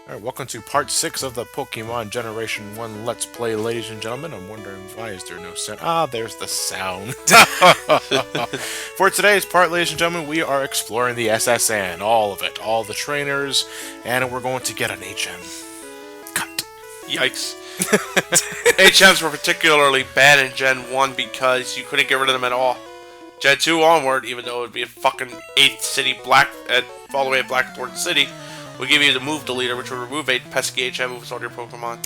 Alright, welcome to part 6 of the Pokemon Generation 1 Let's Play, ladies and gentlemen. I'm wondering, why is there no sound? Ah, there's the sound. For today's part, ladies and gentlemen, we are exploring the SSN. All of it. All the trainers. And we're going to get an HM. Cut. Yikes. HMs were particularly bad in Gen 1 because you couldn't get rid of them at all. Gen 2 onward, even though it would be a fucking 8th city black, all the way at Blackthorn City, we give you the move deleter, which will remove 8 pesky HM moves on your Pokemon.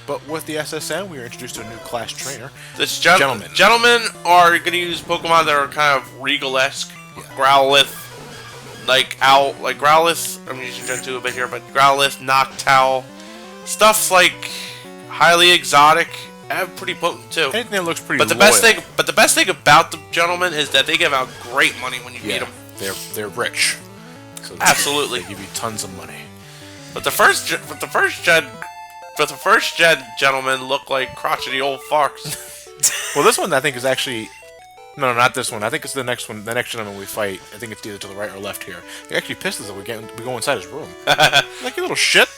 But with the SSN, we are introduced to a new class trainer. This gentlemen are going to use Pokemon that are kind of Regal-esque. Yeah. Growlithe, like Owl, like Growlithe. I'm using Gen 2 a bit here, but Growlithe, Noctowl, stuff like highly exotic and pretty potent too. Anything that looks pretty. But the best thing about the gentlemen is that they give out great money when you beat them. They're rich. So absolutely, they give you tons of money. But the first gen gentlemen look like crotchety old farts. Well, this one I think is actually no, not this one. I think it's the next one. The next gentleman we fight. I think it's either to the right or left here. He actually pissed us that we go inside his room. Like, you little shit.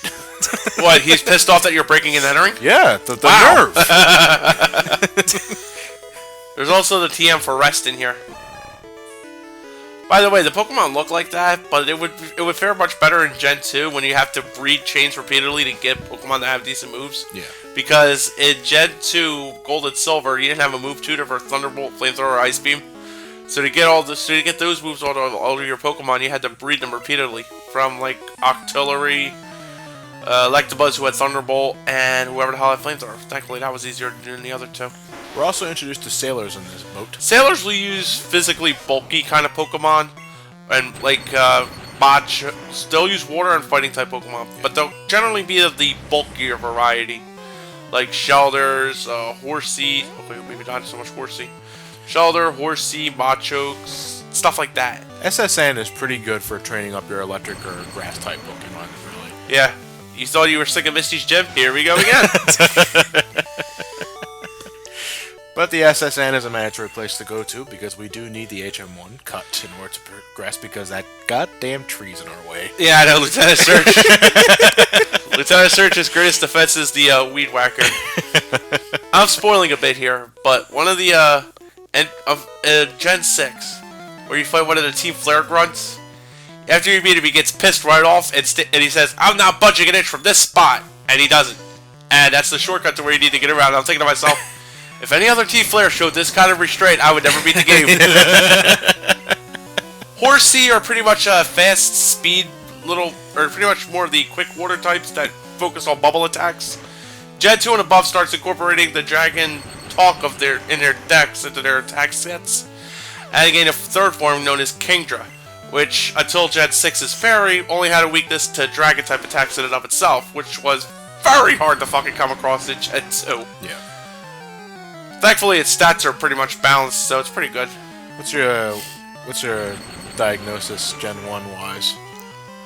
What? He's pissed off that you're breaking and entering? Yeah, the nerve. There's also the TM for rest in here. By the way, the Pokemon look like that, but it would fare much better in Gen 2 when you have to breed chains repeatedly to get Pokemon that have decent moves. Yeah. Because in Gen 2, Gold and Silver, you didn't have a move tutor for Thunderbolt, Flamethrower, or Ice Beam. So to get those moves on all of your Pokemon, you had to breed them repeatedly. From like Octillery, Electabuzz, who had Thunderbolt, and whoever the hell had Flamethrower. Thankfully, that was easier to do than the other two. We're also introduced to Sailors in this boat. Sailors will use physically bulky kind of Pokemon, and like Botch. They'll use water and fighting type Pokemon, but they'll generally be of the bulkier variety, like Shelders, Horsey. Okay, maybe not so much Horsey. Shelder, Horsey, Machokes, stuff like that. SSN is pretty good for training up your electric or grass type Pokemon, really. Yeah, you thought you were sick of Misty's gym? Here we go again. But the SSN is a mandatory place to go to because we do need the HM1 cut in order to progress because that goddamn tree's in our way. Yeah, I know, Lieutenant Search. Lieutenant Search's greatest defense is the Weed Whacker. I'm spoiling a bit here, but one of the Gen 6, where you fight one of the Team Flare grunts, after you beat him, he gets pissed right off and he says, "I'm not budging an inch from this spot," and he doesn't. And that's the shortcut to where you need to get around. I'm thinking to myself, if any other Team Flare showed this kind of restraint, I would never beat the game. Horsey are pretty much fast, speed, or pretty much more of the quick water types that focus on bubble attacks. Gen 2 and above starts incorporating the Dragon Talk in their decks into their attack sets. And again, a third form known as Kingdra, which, until Gen 6's Fairy, only had a weakness to Dragon type attacks in and of itself, which was very hard to fucking come across in Gen 2. Yeah. Thankfully, its stats are pretty much balanced, so it's pretty good. What's your diagnosis Gen 1 wise?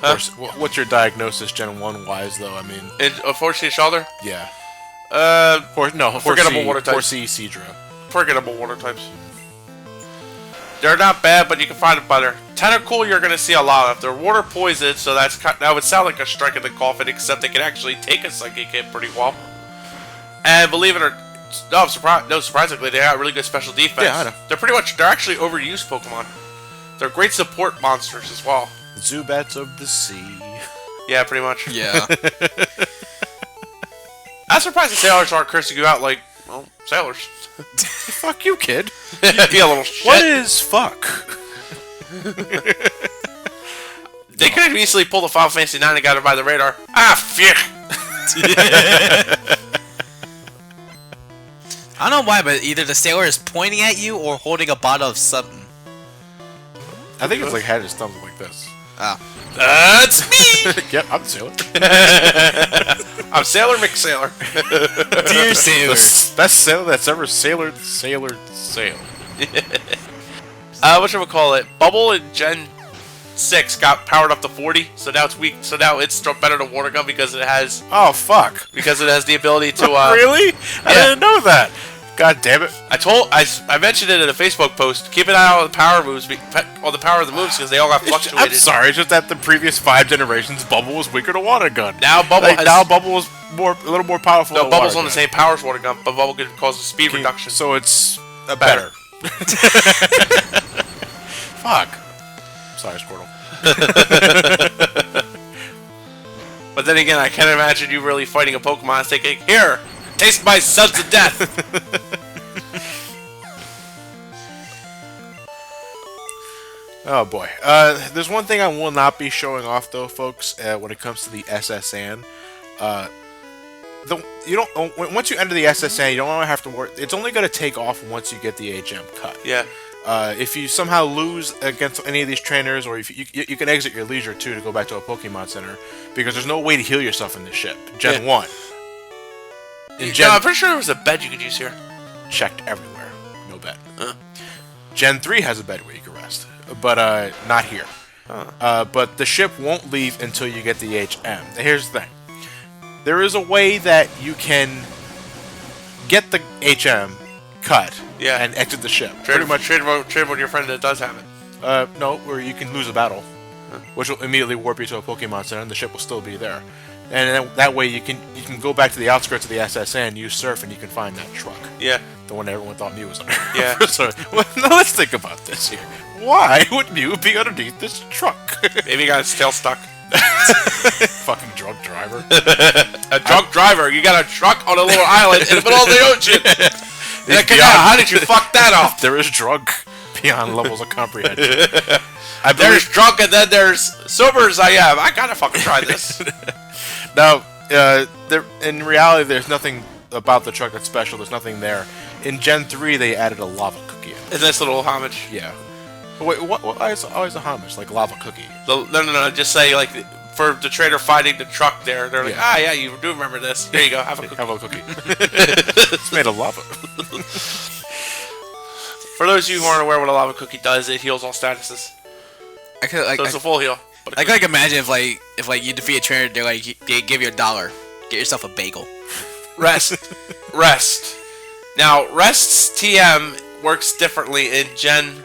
Huh? What's your diagnosis Gen 1 wise though? I mean, Unfortunately, Shoulder. Yeah. Forgettable water types. Horsey, Seadra. Forgettable water types. They're not bad, but you can find it better. Tentacool, you're going to see a lot of. They're water poisoned, so that would sound like a strike in the coffin, except they can actually take a psychic hit pretty well. And believe it or surprisingly, they got really good special defense. Yeah, I know. They're actually overused Pokemon. They're great support monsters as well. Zubats of the sea. Yeah, pretty much. Yeah. I'm surprised the Sailors aren't cursing you out like, well, sailors. Fuck you, kid. Be a little shit. What is fuck? They could have easily pulled a Final Fantasy 9 and got it by the radar. Ah, fuck. I don't know why, but either the sailor is pointing at you or holding a bottle of something. I think it's like had his thumbs like this. Oh. That's me! Yep, I'm Sailor. I'm Sailor McSailor. Dear Sailor. The best sailor that's ever sailed. Whatchamacallit? Bubble in Gen 6 got powered up to 40, so now it's weak. So now it's better than Water Gun because it has. Oh fuck! Because it has the ability to. Really? I didn't know that. God damn it. I mentioned it in a Facebook post. Keep an eye on the power moves, on the power of the moves, because they all got fluctuated. I'm sorry, it's just that the previous 5 generations, Bubble was weaker to Water Gun. Now Bubble now Bubble is a little more powerful. No, than Bubble's Water on the same power as Water Gun, but Bubble can cause a speed reduction. So it's better. Fuck. Sorry, Squirtle. But then again, I can't imagine you really fighting a Pokemon and thinking, "Here, taste my sons of death." Oh boy. There's one thing I will not be showing off though, folks. When it comes to the SSN, once you enter the SSN, you don't have to worry. It's only going to take off once you get the HM cut. Yeah. If you somehow lose against any of these trainers, or if you can exit your leisure too to go back to a Pokemon Center, because there's no way to heal yourself in this ship. Gen 1. I'm pretty sure there was a bed you could use here. Checked everywhere. No bed. Gen 3 has a bed where you can rest, but not here. But the ship won't leave until you get the HM. Here's the thing. There is a way that you can get the HM cut and exit the ship. Trade with your friend that does have it. No, where you can lose a battle, which will immediately warp you to a Pokemon Center, and the ship will still be there. And that way you can go back to the outskirts of the SSN, use Surf, and you can find that truck. Yeah. The one everyone thought Mew was under. Yeah. So, now let's think about this here. Why would Mew be underneath this truck? Maybe he got his tail stuck. Fucking drunk driver. A drunk driver. You got a truck on a little island in the middle of the ocean. How did you fuck that up? There is drunk beyond levels of comprehension. There's drunk and then there's sober as I am. I gotta fucking try this. Now, in reality, there's nothing about the truck that's special. There's nothing there. In Gen 3, they added a lava cookie. A nice little homage. Yeah. Wait, what? Why is always a homage? Like lava cookie? No. Just say, like, for the trader fighting the truck there, they're like, yeah, you do remember this. Here you go, have a cookie. Have a cookie. It's made of lava. For those of you who aren't aware what a lava cookie does, it heals all statuses. So it's a full heal. I can imagine if you defeat a trainer, they give you $1, get yourself a bagel. Rest. Now, Rest's TM works differently in Gen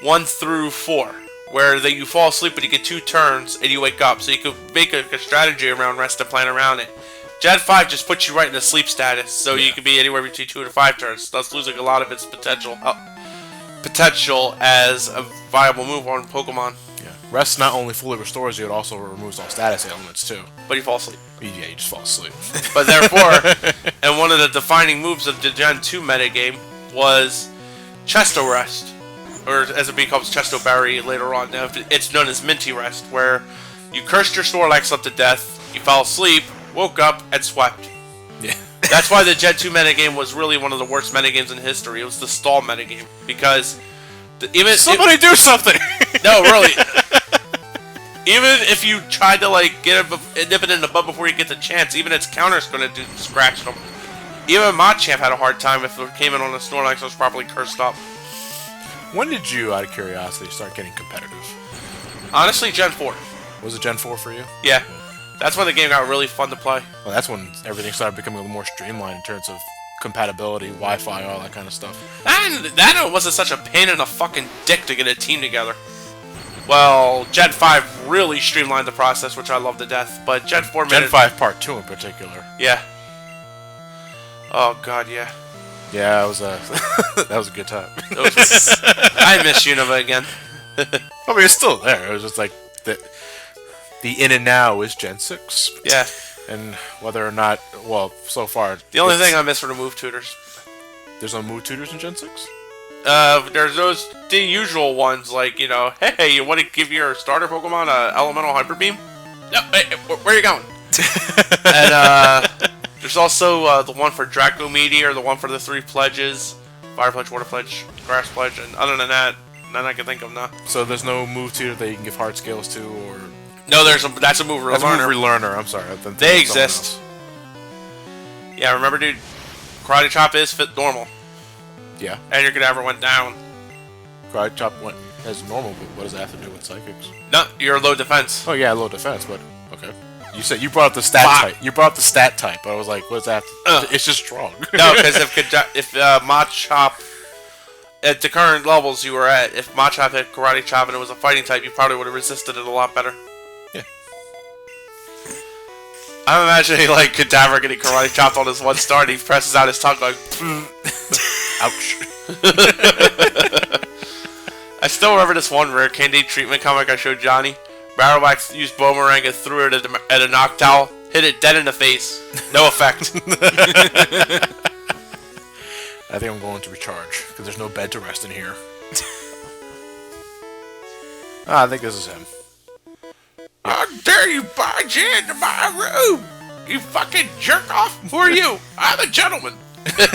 1 through 4, where you fall asleep and you get 2 turns and you wake up, so you can make a strategy around Rest and plan around it. Gen 5 just puts you right in a sleep status, so you can be anywhere between 2 and 5 turns, thus losing a lot of its potential as a viable move on Pokemon. Yeah. Rest not only fully restores you, it also removes all status ailments too. But you fall asleep. Yeah, you just fall asleep. But therefore, and one of the defining moves of the Gen 2 metagame was Chesto Rest, or as it becomes Chesto Berry later on. Now, it's known as Minty Rest, where you cursed your Snorlax up to death, you fell asleep, woke up, and swept. Yeah. That's why the Gen 2 metagame was really one of the worst metagames in history. It was the stall metagame, because somebody do something! No, really. Even if you tried to nip it in the butt before you get the chance, even its counter's going to scratch them. Even Machamp had a hard time if it came in on a Snorlax that was properly cursed up. When did you, out of curiosity, start getting competitive? Honestly, Gen 4. Was it Gen 4 for you? Yeah. That's when the game got really fun to play. Well, that's when everything started becoming a little more streamlined in terms of compatibility, Wi-Fi, all that kind of stuff. And that wasn't such a pain in the fucking dick to get a team together. Well, Gen 5 really streamlined the process, which I love to death, but Gen 4 made Gen 5 Part 2 in particular. Yeah. Oh, God, yeah. Yeah, it was that was a good time. I miss Unova again. I mean, it's still there. It was just like the in and now is Gen 6. Yeah. And whether or not, well, so far... The only thing I miss are the move tutors. There's no move tutors in Gen 6? There's the usual ones, like, hey, you want to give your starter Pokemon a Elemental Hyper Beam? No, where are you going? And, there's also, the one for Draco Meteor, the one for the 3 pledges, Fire Pledge, Water Pledge, Grass Pledge, and other than that, none I can think of now. So there's no move tutor that you can give hard scales to, or... No, that's a move relearner. That's a move relearner, I'm sorry. They exist. Yeah, remember, dude, Karate Chop is fit normal. Yeah. And your Cadaver went down. Karate Chop went as normal, but what does that have to do with Psychics? No, you're low defense. Oh yeah, low defense, but okay. You said you brought up the stat Fuck. type. You brought up the stat type. I was like, what's that? It's just strong. No, because if Machop at the current levels you were at, if Machop had Karate Chop and it was a fighting type, you probably would have resisted it a lot better. Yeah. I'm imagining like Cadaver getting Karate Chopped on his one star, and he presses out his tongue like, Ouch. I still remember this one rare candy treatment comic I showed Johnny. Barrelback used Boomerang and threw it at a Noctowl, hit it dead in the face. No effect. I think I'm going to recharge because there's no bed to rest in here. I think this is him. How dare you barge into my room? You fucking jerk off. Who are you? I'm a gentleman. You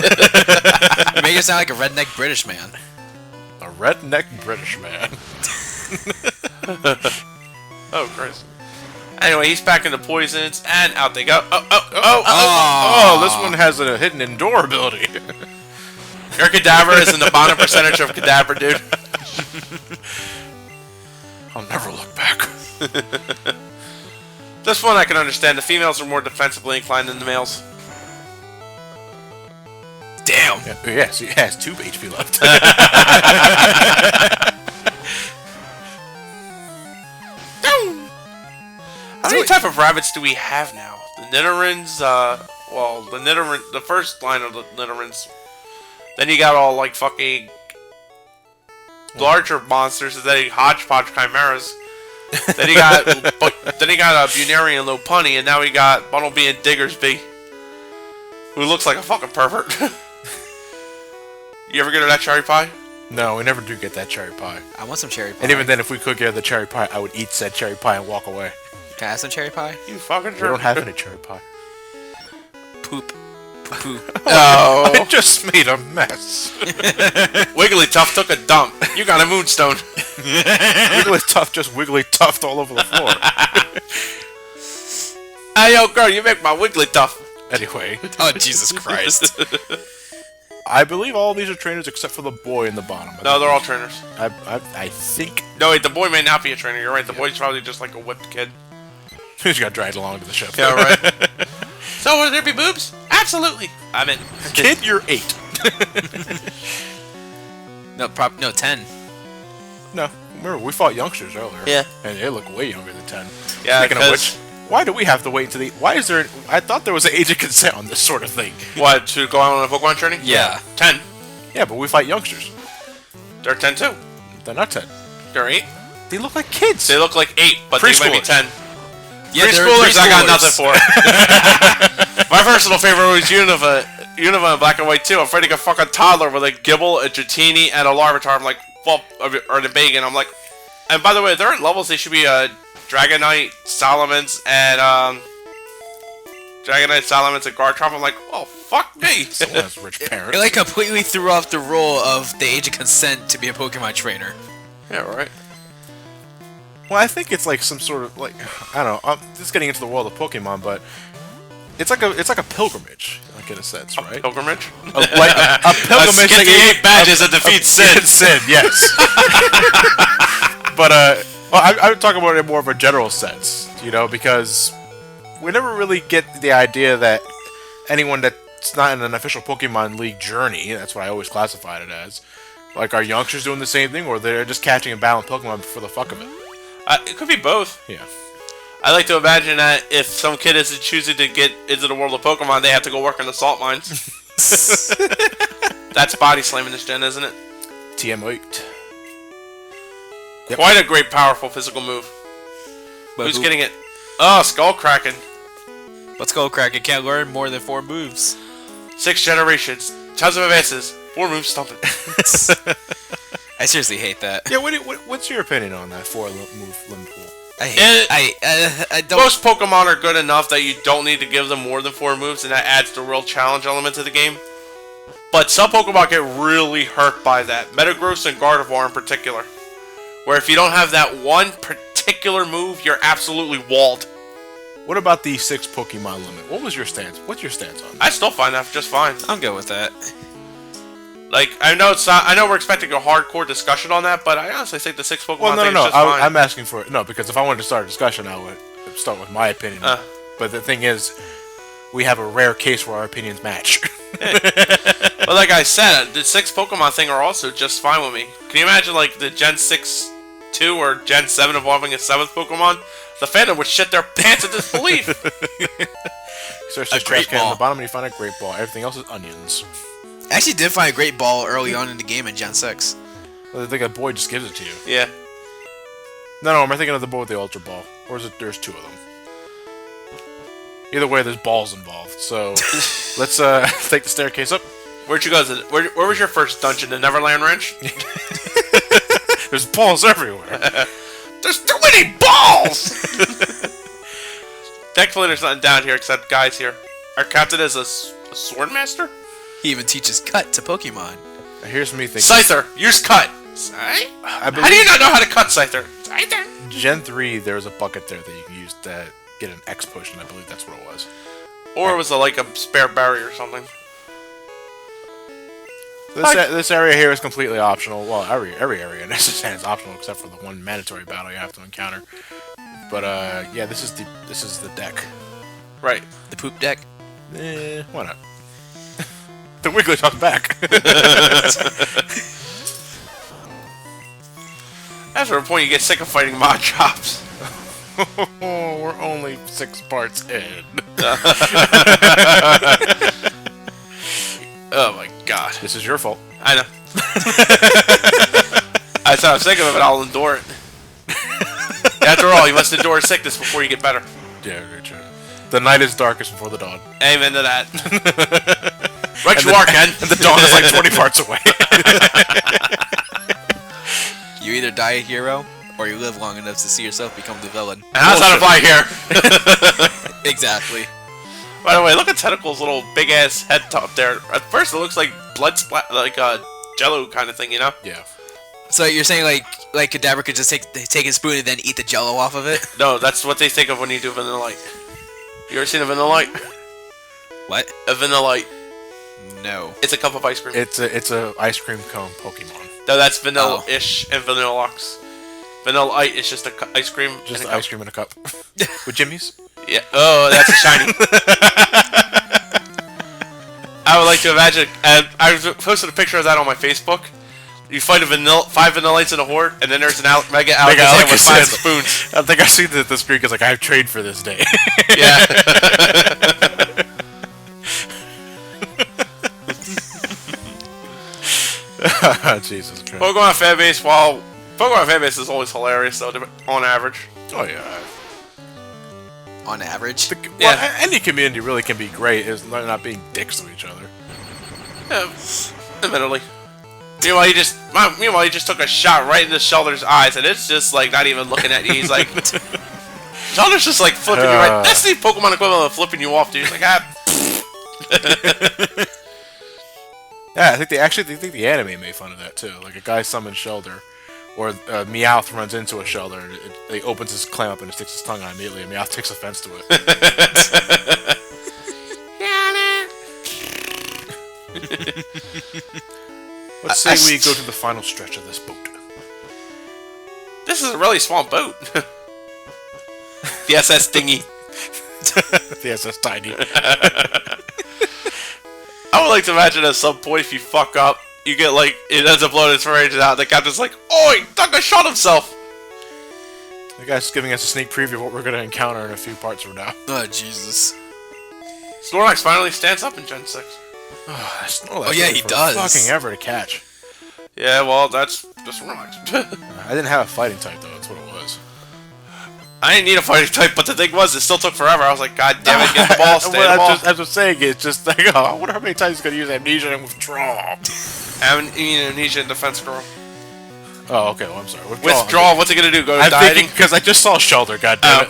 make it sound like a redneck British man. A redneck British man. Oh, Christ. Anyway, he's packing the poisons, and out they go. Oh, this one has a hidden endure ability. Your Cadaver is in the bottom percentage of Cadaver, dude. I'll never look back. This one I can understand. The females are more defensively inclined than the males. Damn. Yes, he has 2 HP left. How many type of rabbits do we have now? The Nidorans, the first line of the Nidorans. Then you got all like fucking larger monsters, and then you hodgepodge chimeras. Then you got Bunarian Lopunny, and now we got Bunnelby and Diggersby, who looks like a fucking pervert. You ever get her that cherry pie? No, we never do get that cherry pie. I want some cherry pie. And even then, if we could get the cherry pie, I would eat said cherry pie and walk away. Can I have some cherry pie? You fucking We jerk. don't have any cherry pie. Poop. Poop. No. I just made a mess. Wigglytuff took a dump. You got a moonstone. Wigglytuff just Wigglytuffed all over the floor. Hey, yo, girl, you make my Wigglytuff. Anyway, Oh, Jesus Christ. I believe all these are trainers except for the boy in the bottom. No, they're all trainers. I think No, wait, the boy may not be a trainer. You're right. The boy's probably just like a whipped kid. he just got dragged along to the ship. Yeah, right. So, will there be boobs? Absolutely. I'm in. Kid, you're 8. No, 10. No, remember we fought youngsters earlier. Yeah. And they look way younger than 10. Yeah, Speaking of 'cause- which, why do we have to wait until the? Why is there? I thought there was an age of consent on this sort of thing. What, to go on a Pokemon journey? Yeah. 10. Yeah, but we fight youngsters. They're 10 too. They're not 10. They're 8. They look like kids. They look like 8, but they might be Preschoolers. 10. Yeah, they're Preschoolers, I got preschoolers. nothing for. My personal favorite was Unova in black and white too. I'm fighting a fucking toddler with a Gibble, a Dratini, and a Larvitar. I'm like, well, or the Bagan. I'm like, and by the way, they're at levels. They should be Dragonite, Salamence, and Garchomp. I'm like, oh fuck me. Someone has rich parents. It like completely threw off the rule of the age of consent to be a Pokemon trainer. Yeah, right. Well, I think it's like some sort of like I don't know. I'm just getting into the world of Pokemon, but it's like a pilgrimage, like in a sense, right? Pilgrimage. A pilgrimage. Get the 8 badges and defeat Sin. Sin, yes. But well, I would talk about it in more of a general sense, you know, because we never really get the idea that anyone that's not in an official Pokemon League journey, that's what I always classified it as, like are youngsters doing the same thing, or they're just catching and battling Pokemon for the fuck of it. It could be both. Yeah. I like to imagine that if some kid is choosing to get into the world of Pokemon, they have to go work in the salt mines. That's body slamming this gen, isn't it? TM8. Yep. Quite a great, powerful physical move. But Who's getting it? Oh, Skull Kraken. Let's go, Crack. It can't learn more than 4 moves. 6 generations. Tons of advances. 4 moves stomping. I seriously hate that. Yeah, what's your opinion on that 4-move limit pool? I hate I don't... Most Pokemon are good enough that you don't need to give them more than 4 moves, and that adds the real challenge element to the game. But some Pokemon get really hurt by that. Metagross and Gardevoir in particular. Where if you don't have that one particular move, you're absolutely walled. What about the 6 Pokemon limit? What's your stance on that? I still find that just fine. I'm good with that. Like, I know it's not, I know we're expecting a hardcore discussion on that, but I honestly think the 6 Pokemon Well, thing no. is just fine. I'm asking for no, because if I wanted to start a discussion, I would start with my opinion. But the thing is, we have a rare case where our opinions match. But like I said, the 6 Pokemon thing are also just fine with me. Can you imagine like the Gen 6 2 or Gen 7 evolving a 7th Pokemon? The fandom would shit their pants at disbelief. Search the trash can on the bottom and you find a great ball. Everything else is onions. I actually did find a great ball early on in the game in Gen 6. Well, I think a boy just gives it to you. Yeah. No, I'm thinking of the boy with the Ultra Ball. Or is it there's 2 of them? Either way, there's balls involved. So, let's take the staircase up. Where'd you go? Where was your first dungeon? The Neverland Ranch? There's balls everywhere. There's too many balls! Thankfully, there's nothing down here except guys here. Our captain is a sword master? He even teaches cut to Pokemon. Here's me thinking. Scyther! Use cut! How do you not know how to cut Scyther? Scyther! Gen 3, there's a bucket there that you can use to get an X potion. I believe that's what it was. Or was it like a spare berry or something? This area here is completely optional. Well, every area in SSN is optional except for the one mandatory battle you have to encounter. But yeah, this is the deck. Right. The poop deck? Why not? The Wigglytuff back. After a point, you get sick of fighting mod chops. We're only 6 parts in. Oh my god. This is your fault. I know. I thought I was sick of it, but I'll endure it. After all, you must endure sickness before you get better. Yeah, very true. The night is darkest before the dawn. Amen to that. Right you are, Ken. And the dawn is like 20 parts away. You either die a hero, or you live long enough to see yourself become the villain. And how's that apply here? Exactly. By the way, look at Tentacle's little big-ass head top there. At first, it looks like blood splat, like a Jello kind of thing, you know? Yeah. So you're saying like Kadabra could just take his spoon and then eat the Jello off of it? No, that's what they think of when you do Vanilla Light. You ever seen a Vanilla Light? What? A Vanilla Light. No. It's a cup of ice cream. It's a ice cream cone Pokemon. No, that's Vanilla-ish and Vanilla-Lux. Vanilla Light is just ice cream. Just ice cream in a cup. With Jimmy's? Yeah. Oh, that's a shiny. I would like to imagine. I posted a picture of that on my Facebook. You fight 5 Vanillites in a horde, and then there's an Mega Alakazam with 5 spoons. I think I see the screen because like I have trained for this day. Yeah. Jesus Christ. Pokemon fanbase. Well, Pokemon fanbase is always hilarious though, on average. Oh yeah. On average? Well, any community really can be great is not being dicks to each other. Yeah, admittedly. Meanwhile, he just took a shot right into Shelter's eyes, and it's just like not even looking at you. He's like, Shelter's just like flipping you right. That's the Pokemon equivalent of flipping you off, dude. He's like, ah. Yeah, I think the anime made fun of that too. Like a guy summons Shelter, or Meowth runs into a Shelter, and he opens his clam up and sticks his tongue out immediately, and Meowth takes offense to it. Let's say we go to the final stretch of this boat. This is a really small boat. The SS Dingy. The SS Tiny. I would like to imagine at some point if you fuck up, you get like, it ends up blowing its range out, the captain's like, oi, Dunga shot himself! The guy's giving us a sneak preview of what we're going to encounter in a few parts from now. Oh, Jesus. Snorlax finally stands up in Gen 6. Oh yeah, he does. Fucking ever to catch. Yeah, well, that's the Snorlax. I didn't have a fighting type though. That's what it was. I didn't need a fighting type, but the thing was, it still took forever. I was like, God damn it, get the ball, stay the ball. I was saying, it's just like, oh, I wonder how many times he's gonna use amnesia and withdraw. Amnesia and defense scroll. Oh, okay. Well, I'm sorry. Withdraw. What's it gonna do? Go to dieting? Because I just saw Shelter. God damn it.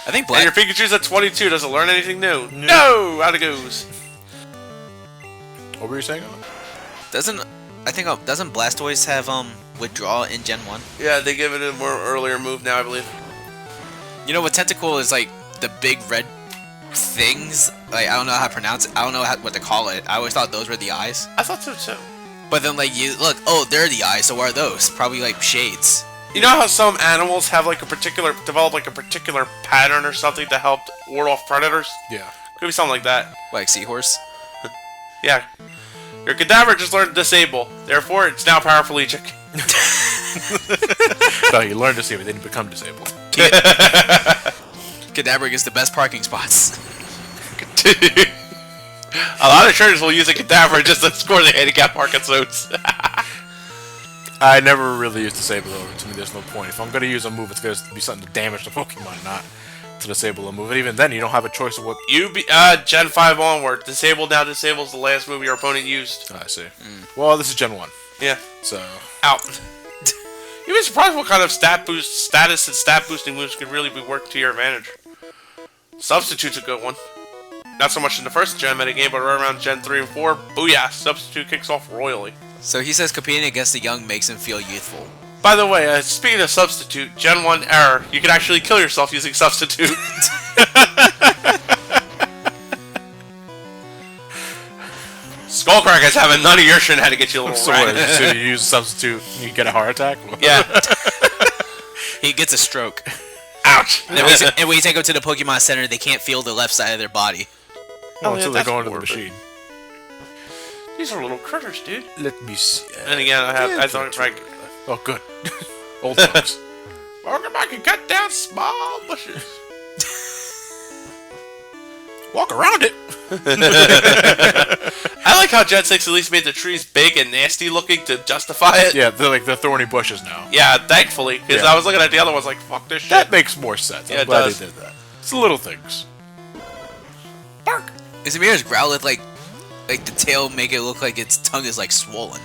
I think And your Pikachu's at 22. Does it learn anything new? No. Out it goes. What were you saying? Doesn't Blastoise have withdraw in Gen 1? Yeah, they give it a more earlier move now, I believe. You know what, Tentacle is like the big red things. Like I don't know how to pronounce it. I don't know what to call it. I always thought those were the eyes. I thought so too. But then like you look, oh, they're the eyes. So what are those? Probably like shades. You know how some animals have like develop like a particular pattern or something to help ward off predators? Yeah. Could be something like that. Like seahorse. Yeah. Your cadaver just learned to disable. Therefore, it's now paraplegic. No, you learn to see it, then you become disabled. Cadaver gets the best parking spots. A lot of traders will use a cadaver just to score the handicap market zones. I never really used disable though. To me, there's no point. If I'm gonna use a move, it's gonna be something to damage the Pokemon, not to disable a move. And even then, you don't have a choice of what. Gen 5 onward. Disable now disables the last move your opponent used. I see. Well, this is Gen 1. Yeah. So. Out. You'd be surprised what kind of status and stat boosting moves can really be worked to your advantage. Substitute's a good one. Not so much in the first gen metagame, but right around Gen 3 and 4, booyah, Substitute kicks off royally. So he says competing against the young makes him feel youthful. By the way, speaking of Substitute, Gen 1 error, you can actually kill yourself using Substitute. Skullcrackers having none of your shit how to get you a little So, so you use Substitute and you get a heart attack? Yeah. He gets a stroke. Ouch. And when you take them to the Pokemon Center, they can't feel the left side of their body. Oh, yeah, until they that's go into the morbid. machine. These are little critters, dude. Let me see. And again, I thought like, Oh, good. Old folks. Pokemon can cut down small bushes. Walk around it. I like how Gen 6 at least made the trees big and nasty looking to justify it. Yeah, they're like the thorny bushes now. Yeah, thankfully, because Yeah. I was looking at the other ones like, fuck this shit. That makes more sense. Yeah, I'm it glad does. they did that. It's the little things. Bark. Is Amir's Growlithe like the tail make it look like its tongue is like swollen?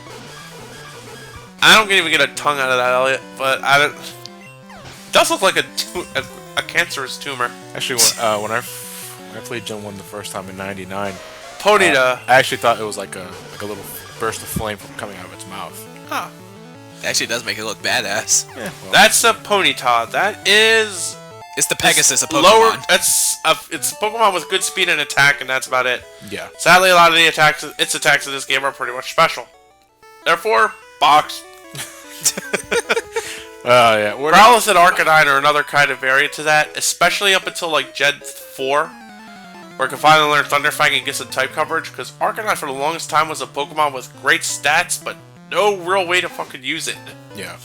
I don't even get a tongue out of that, Elliot, but I don't. It does look like a cancerous tumor. Actually, when I played Gen 1 the first time in '99, Ponyta. I actually thought it was like a little burst of flame coming out of its mouth. Huh. It actually does make it look badass. Yeah, well, That's a Ponyta. That is It's the Pegasus of Pokemon. lower. It's a Pokemon with good speed and attack, and that's about it. yeah. Sadly, a lot of its attacks in this game are pretty much special. Therefore, box. Yeah. Growlithe and Arcanine are another kind of variant to that, especially up until like Gen 4, where it can finally learn Thunder Fang and get some type coverage, because Arcanine for the longest time was a Pokemon with great stats, but no real way to fucking use it. Yeah.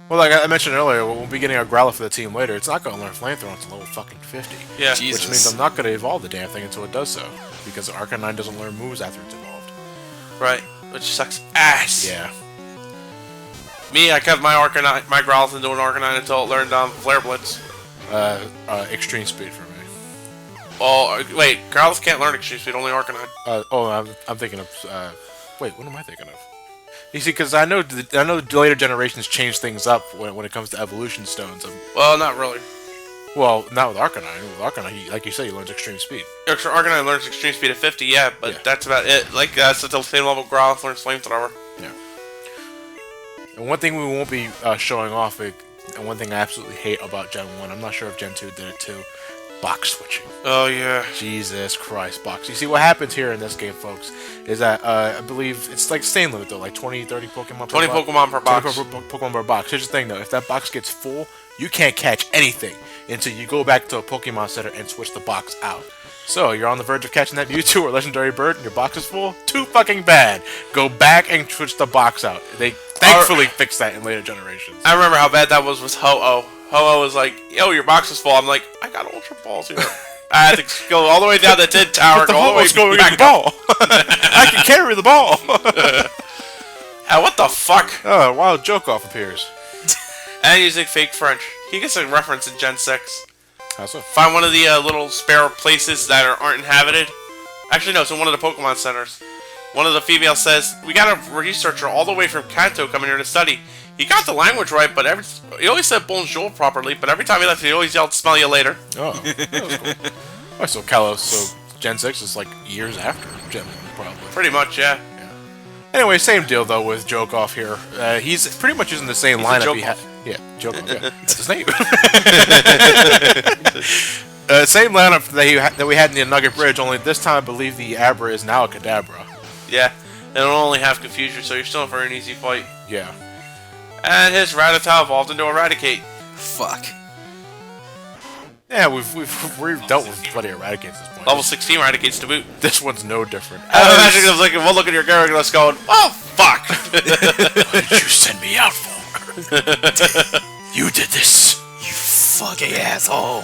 Well, like I mentioned earlier, we'll be getting a Growlithe for the team later. It's not going to learn Flamethrower until level fucking 50. Yeah. Jesus. Which means I'm not going to evolve the damn thing until it does so. Because Arcanine doesn't learn moves after it's evolved. Right. Which sucks ass. Yeah. Me, I kept my Growlithe into an Arcanine until it learned Flare Blitz. Extreme speed for me. Oh, wait. Growlithe can't learn Extreme Speed, only Arcanine. I'm thinking of. Wait, what am I thinking of? You see, because I know the later generations change things up when it comes to evolution stones. Well, not really. Well, not with Arcanine. With Arcanine, like you said, he learns extreme speed. Arcanine learns Extreme Speed at 50, yeah, but Yeah. that's about it. Like, that's at the same level Growlithe learns Flamethrower. Yeah. And one thing we won't be showing off, and one thing I absolutely hate about Gen 1, I'm not sure if Gen 2 did it too, box switching. Oh, yeah. Jesus Christ, box. You see, what happens here in this game, folks, is that I believe it's like staying limit, though, like 20, 30 Pokemon per 20 box. Pokemon per box. 20 Pokemon per box. Here's the thing, though. If that box gets full, you can't catch anything until you go back to a Pokemon Center and switch the box out. So, you're on the verge of catching that Mewtwo or Legendary Bird and your box is full? Too fucking bad. Go back and switch the box out. They thankfully fixed that in later generations. I remember how bad that was with Ho-Oh. Ho-Oh was like, yo, your box is full. I'm like, I got Ultra Balls here. I had to go all the way down the tin tower, But the go all the way Ho-Oh's going in back the ball. I can carry the ball. What the fuck? Oh, wild joke-off appears. And using fake French. He gets a reference in Gen 6. How so? Find one of the little spare places that aren't inhabited. Actually, no, it's in one of the Pokemon centers. One of the females says, we got a researcher all the way from Kanto coming here to study. He got the language right, but he always said bonjour properly, but every time he left, he always yelled, smell you later. Oh, that was cool. Oh, so Gen 6 is like years after Gen 1, probably. Pretty much, yeah. Anyway, same deal though with Joke Off here. He's pretty much using the same He's a lineup Joke he had. Off. Yeah, Joke Off. Yeah, that's his name. Same lineup that we had in the Nugget Bridge. Only this time, I believe the Abra is now a Kadabra. Yeah. And it'll only have confusion, so you're still in for an easy fight. Yeah. And his Rattata evolved into Eradicate. Fuck. Yeah, we've dealt with bloody Eradicates at this point. Level 16 Eradicates to boot. This one's no different. I'm imagining us looking, we'll look at your character and us going, oh, fuck! What did you send me out for? You did this. You fucking asshole.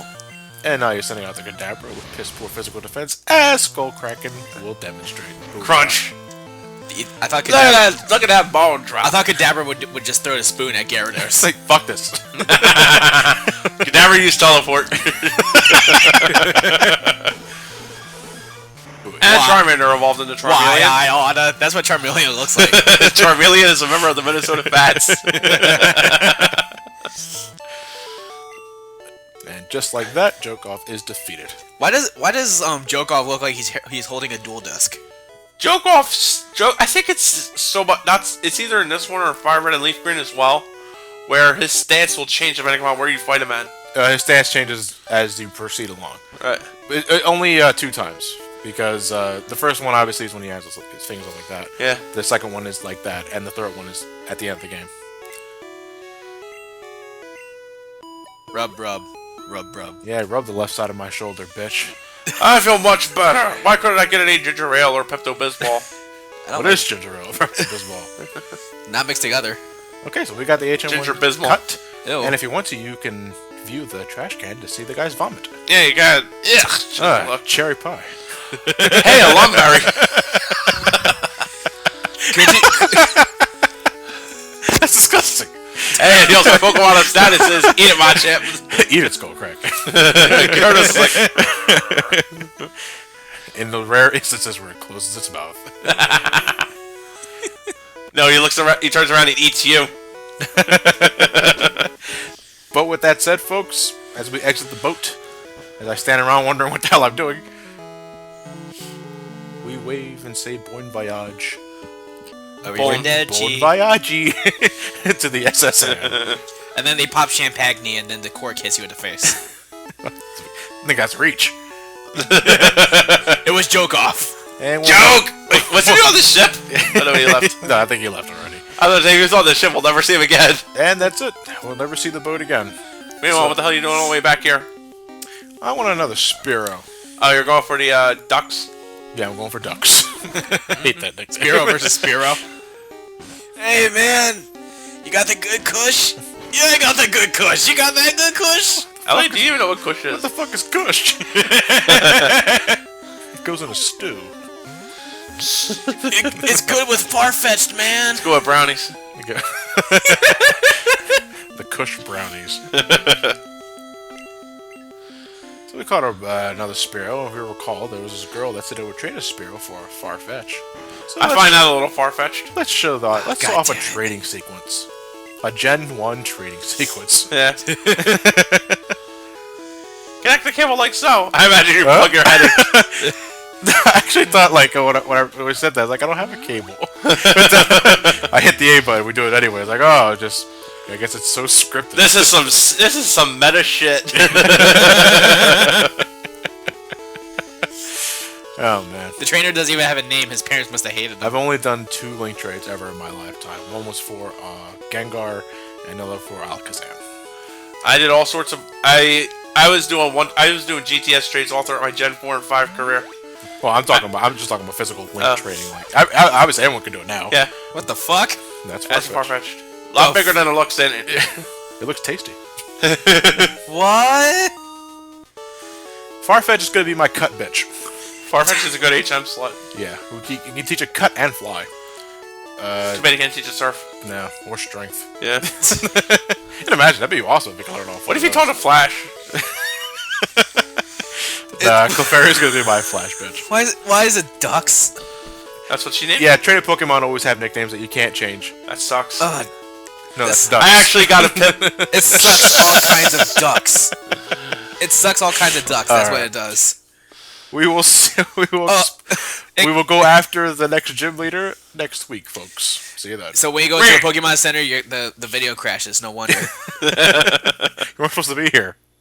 And now you're sending out the Kadabra with piss poor physical defense, as Skullkraken will demonstrate. Crunch. I thought Look at that bone drop. I thought Kadabra would just throw the spoon at Gyarados. It's like, fuck this. Kadabra used teleport. And Charmander evolved into Charmeleon. That's what Charmeleon looks like. Charmeleon is a member of the Minnesota Fats. And just like that, Jokoff is defeated. Why does Jokov look like he's holding a dual disc? I think it's so, but it's either in this one or Fire Red and Leaf Green as well, where his stance will change depending on where you fight him at. His stance changes as you proceed along. Right. Only 2 times. Because the first one obviously is when he has his things like that. Yeah. The second one is like that, and the third one is at the end of the game. Rub, rub. Rub, rub. Yeah, rub the left side of my shoulder, bitch. I feel much better. Why couldn't I get any ginger ale or Pepto-Bismol? What is ginger ale? Pepto-Bismol. Not mixed together. Okay, so we got the HM1 Ginger Bismol. cut. Ew. And if you want to, you can view the trash can to see the guy's vomit. Yeah, you got it. Ugh. Cherry pie. Hey, a lumberry. That's disgusting. Hey, he also Pokemon on status says, eat it, my champ. Eat it, Skullcrack. Gyarados is like... In the rare instances where it closes its mouth. No, he looks around, he turns around and eats you. But with that said, folks, as we exit the boat, as I stand around wondering what the hell I'm doing, we wave and say bon voyage. Bon Bon voyage to the SSN. And then they pop champagne and then the cork hits you in the face. I think that's reach. It was joke off. And Joke! Wait, was he on the ship? Oh, no, he left. No, I think he left already. I was saying he was on the ship, we'll never see him again. And that's it. We'll never see the boat again. Meanwhile, what the hell are you doing all the way back here? I want another Spearow. Oh, you're going for the ducks? Yeah, I'm going for ducks. I hate that nickname. Spearow versus Spearow. Hey man, you got the good kush? Yeah, I got the good kush. You got that good kush? Ellie, do you even know what kush What is? the fuck is Kush? It goes in a stew. It's good with Farfetch'd, man. Let's go with brownies. Okay. The Kush brownies. So we caught another Spearow. If you recall, there was this girl that said it would trade a Spearow for a Farfetch. So I find that a little far-fetched. let's show that. Let's God off a damn it. trading sequence. A Gen 1 trading sequence. Yeah. Connect the cable like so. I imagine you plug your head in. I actually thought, like, when we said that, I was like, I don't have a cable. But then I hit the A button, we do it anyway. It's like, oh, just, I guess it's so scripted. This is some meta shit. Oh, man. The trainer doesn't even have a name. His parents must have hated him. I've only done 2 link trades ever in my lifetime. One was for Gengar, and another for Alakazam. I did all sorts of. I was doing GTS trades all throughout my Gen 4 and 5 career. Well, I'm just talking about physical link trading. Like, obviously, anyone can do it now. Yeah, What the fuck? That's that's Farfetch'd. far-fetched. A lot bigger than it looks in it. It looks tasty. What? Farfetch is gonna be my cut bitch. Farfetch'd is a good HM slut. Yeah, you can teach a cut and fly. Too bad you can't teach a surf. No, or strength. Yeah. And imagine, that'd be awesome if you could learn all 4 What if you of those. taught a Flash? Nah, Clefairy's gonna be my flash bitch. Why is it ducks? That's what she named. Yeah, traded Pokemon always have nicknames that you can't change. That sucks. No, that's ducks. I actually got a pip. It sucks all kinds of ducks. It sucks all kinds of ducks. That's what it does. We will see, we will go after the next gym leader next week, folks. See you then. So when you go to a Pokemon Center, the video crashes. No wonder. You weren't supposed to be here.